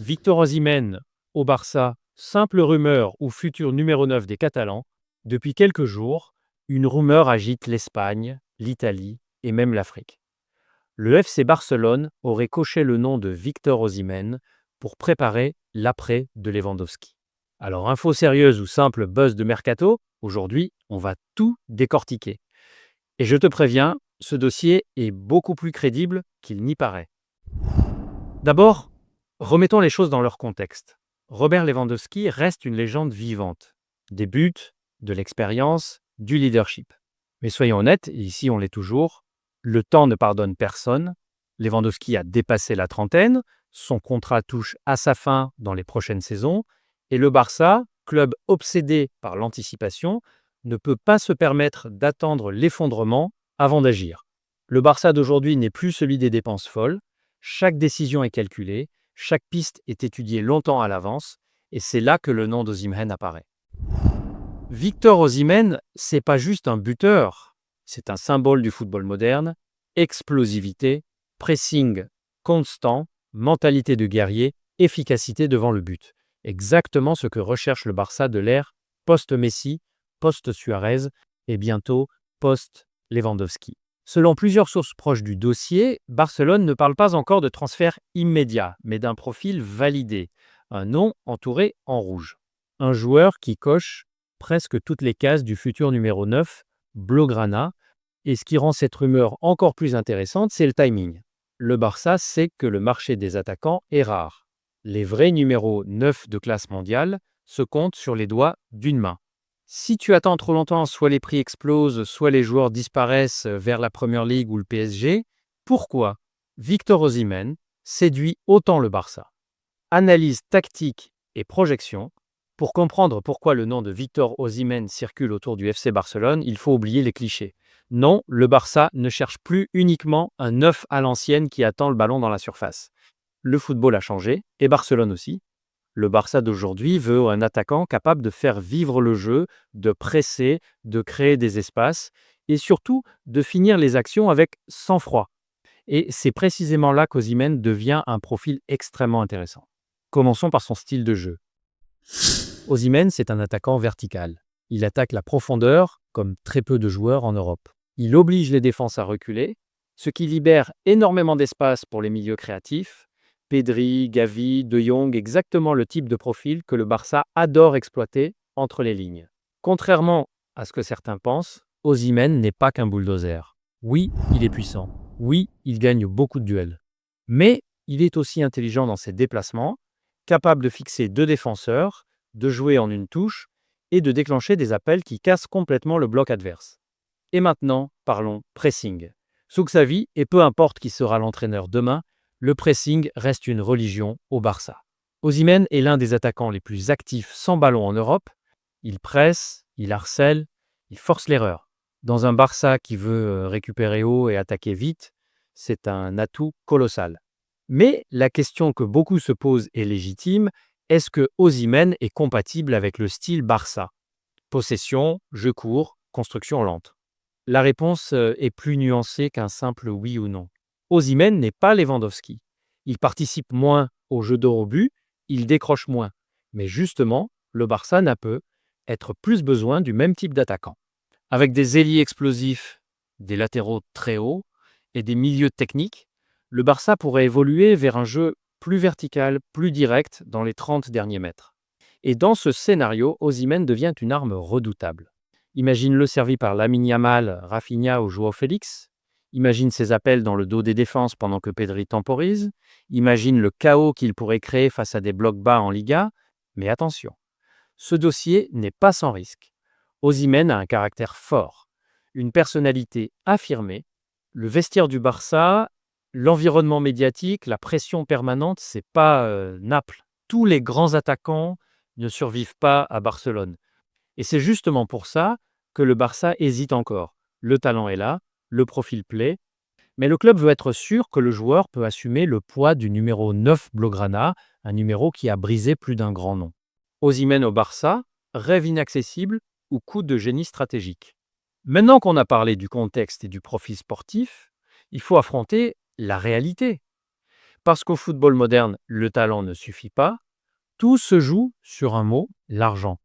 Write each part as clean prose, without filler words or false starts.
Victor Osimhen au Barça, simple rumeur ou futur numéro 9 des Catalans, depuis quelques jours, une rumeur agite l'Espagne, l'Italie et même l'Afrique. Le FC Barcelone aurait coché le nom de Victor Osimhen pour préparer l'après de Lewandowski. Alors, info sérieuse ou simple buzz de mercato, aujourd'hui, on va tout décortiquer. Et je te préviens, ce dossier est beaucoup plus crédible qu'il n'y paraît. D'abord, remettons les choses dans leur contexte. Robert Lewandowski reste une légende vivante. Des buts, de l'expérience, du leadership. Mais soyons honnêtes, et ici on l'est toujours, le temps ne pardonne personne. Lewandowski a dépassé la trentaine, son contrat touche à sa fin dans les prochaines saisons, et le Barça, club obsédé par l'anticipation, ne peut pas se permettre d'attendre l'effondrement avant d'agir. Le Barça d'aujourd'hui n'est plus celui des dépenses folles, chaque décision est calculée, chaque piste est étudiée longtemps à l'avance, et c'est là que le nom d'Osimhen apparaît. Victor Osimhen, c'est pas juste un buteur, c'est un symbole du football moderne, explosivité, pressing constant, mentalité de guerrier, efficacité devant le but. Exactement ce que recherche le Barça de l'ère post-Messi, post-Suarez et bientôt post-Lewandowski. Selon plusieurs sources proches du dossier, Barcelone ne parle pas encore de transfert immédiat, mais d'un profil validé, un nom entouré en rouge. Un joueur qui coche presque toutes les cases du futur numéro 9, Blaugrana, et ce qui rend cette rumeur encore plus intéressante, c'est le timing. Le Barça sait que le marché des attaquants est rare. Les vrais numéros 9 de classe mondiale se comptent sur les doigts d'une main. Si tu attends trop longtemps, soit les prix explosent, soit les joueurs disparaissent vers la Premier League ou le PSG. Pourquoi Victor Osimhen séduit autant le Barça? Analyse tactique et projection. Pour comprendre pourquoi le nom de Victor Osimhen circule autour du FC Barcelone, il faut oublier les clichés. Non, le Barça ne cherche plus uniquement un neuf à l'ancienne qui attend le ballon dans la surface. Le football a changé, et Barcelone aussi. Le Barça d'aujourd'hui veut un attaquant capable de faire vivre le jeu, de presser, de créer des espaces et surtout de finir les actions avec sang-froid. Et c'est précisément là qu'Osimhen devient un profil extrêmement intéressant. Commençons par son style de jeu. Osimhen, c'est un attaquant vertical. Il attaque la profondeur comme très peu de joueurs en Europe. Il oblige les défenses à reculer, ce qui libère énormément d'espace pour les milieux créatifs. Pedri, Gavi, De Jong, exactement le type de profil que le Barça adore exploiter entre les lignes. Contrairement à ce que certains pensent, Osimhen n'est pas qu'un bulldozer. Oui, il est puissant. Oui, il gagne beaucoup de duels. Mais il est aussi intelligent dans ses déplacements, capable de fixer deux défenseurs, de jouer en une touche et de déclencher des appels qui cassent complètement le bloc adverse. Et maintenant, parlons pressing. Sous Xavi, et peu importe qui sera l'entraîneur demain, le pressing reste une religion au Barça. Osimhen est l'un des attaquants les plus actifs sans ballon en Europe. Il presse, il harcèle, il force l'erreur. Dans un Barça qui veut récupérer haut et attaquer vite, c'est un atout colossal. Mais la question que beaucoup se posent est légitime, est-ce que Osimhen est compatible avec le style Barça? Possession, jeu court, construction lente. La réponse est plus nuancée qu'un simple oui ou non. Osimhen n'est pas Lewandowski. Il participe moins au jeu d'or au but, il décroche moins. Mais justement, le Barça n'a peut être plus besoin du même type d'attaquant. Avec des ailiers explosifs, des latéraux très hauts et des milieux techniques, le Barça pourrait évoluer vers un jeu plus vertical, plus direct dans les 30 derniers mètres. Et dans ce scénario, Osimhen devient une arme redoutable. Imagine-le servi par Lamine Yamal, Rafinha ou Joao Félix. Imagine ses appels dans le dos des défenses pendant que Pedri temporise. Imagine le chaos qu'il pourrait créer face à des blocs bas en Liga. Mais attention, ce dossier n'est pas sans risque. Osimhen a un caractère fort, une personnalité affirmée. Le vestiaire du Barça, l'environnement médiatique, la pression permanente, c'est pas Naples. Tous les grands attaquants ne survivent pas à Barcelone. Et c'est justement pour ça que le Barça hésite encore. Le talent est là, le profil plaît, mais le club veut être sûr que le joueur peut assumer le poids du numéro 9 Blaugrana, un numéro qui a brisé plus d'un grand nom. Osimhen au Barça, rêve inaccessible ou coup de génie stratégique. Maintenant qu'on a parlé du contexte et du profil sportif, il faut affronter la réalité. Parce qu'au football moderne, le talent ne suffit pas. Tout se joue sur un mot, l'argent.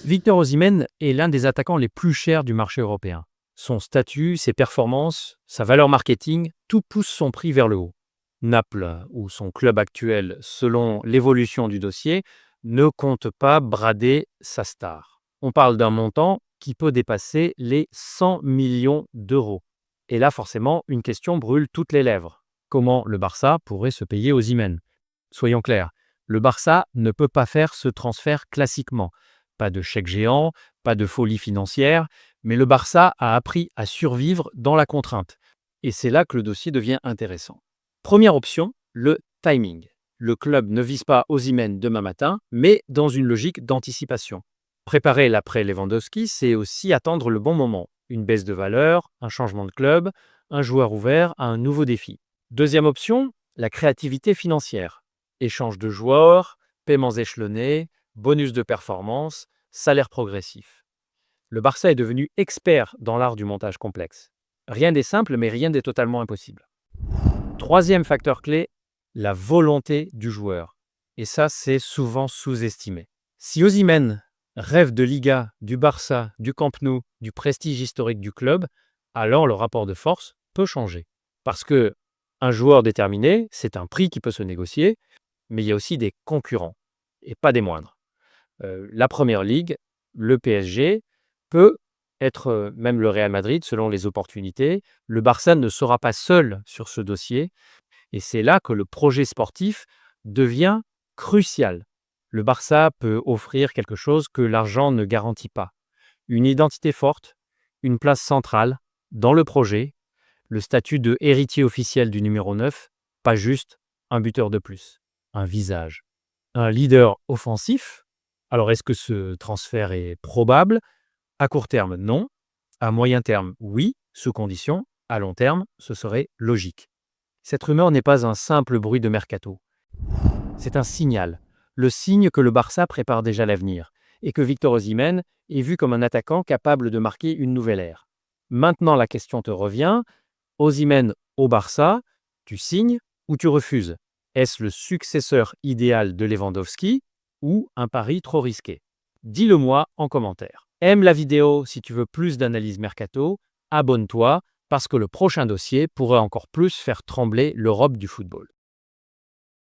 Victor Osimhen est l'un des attaquants les plus chers du marché européen. Son statut, ses performances, sa valeur marketing, tout pousse son prix vers le haut. Naples, ou son club actuel, selon l'évolution du dossier, ne compte pas brader sa star. On parle d'un montant qui peut dépasser les 100 millions d'euros. Et là, forcément, une question brûle toutes les lèvres. Comment le Barça pourrait se payer Osimhen? Soyons clairs, le Barça ne peut pas faire ce transfert classiquement. Pas de chèque géant, pas de folie financière, mais le Barça a appris à survivre dans la contrainte. Et c'est là que le dossier devient intéressant. Première option, le timing. Le club ne vise pas Osimhen demain matin, mais dans une logique d'anticipation. Préparer l'après Lewandowski, c'est aussi attendre le bon moment. Une baisse de valeur, un changement de club, un joueur ouvert à un nouveau défi. Deuxième option, la créativité financière. Échange de joueurs, paiements échelonnés, bonus de performance, salaire progressif. Le Barça est devenu expert dans l'art du montage complexe. Rien n'est simple, mais rien n'est totalement impossible. Troisième facteur clé, la volonté du joueur. Et ça, c'est souvent sous-estimé. Si Osimhen rêve de Liga, du Barça, du Camp Nou, du prestige historique du club, alors le rapport de force peut changer. Parce que un joueur déterminé, c'est un prix qui peut se négocier, mais il y a aussi des concurrents, et pas des moindres. La Première Ligue, le PSG, peut être même le Real Madrid selon les opportunités. Le Barça ne sera pas seul sur ce dossier, et c'est là que le projet sportif devient crucial. Le Barça peut offrir quelque chose que l'argent ne garantit pas. Une identité forte, une place centrale dans le projet, le statut de héritier officiel du numéro 9, pas juste un buteur de plus, un visage. Un leader offensif. Alors est-ce que ce transfert est probable? À court terme, non. À moyen terme, oui, sous condition. À long terme, ce serait logique. Cette rumeur n'est pas un simple bruit de mercato. C'est un signal. Le signe que le Barça prépare déjà l'avenir et que Victor Osimhen est vu comme un attaquant capable de marquer une nouvelle ère. Maintenant, la question te revient. Osimhen au Barça, tu signes ou tu refuses? Est-ce le successeur idéal de Lewandowski ou un pari trop risqué? Dis-le moi en commentaire. Aime la vidéo si tu veux plus d'analyse mercato, abonne-toi parce que le prochain dossier pourrait encore plus faire trembler l'Europe du football.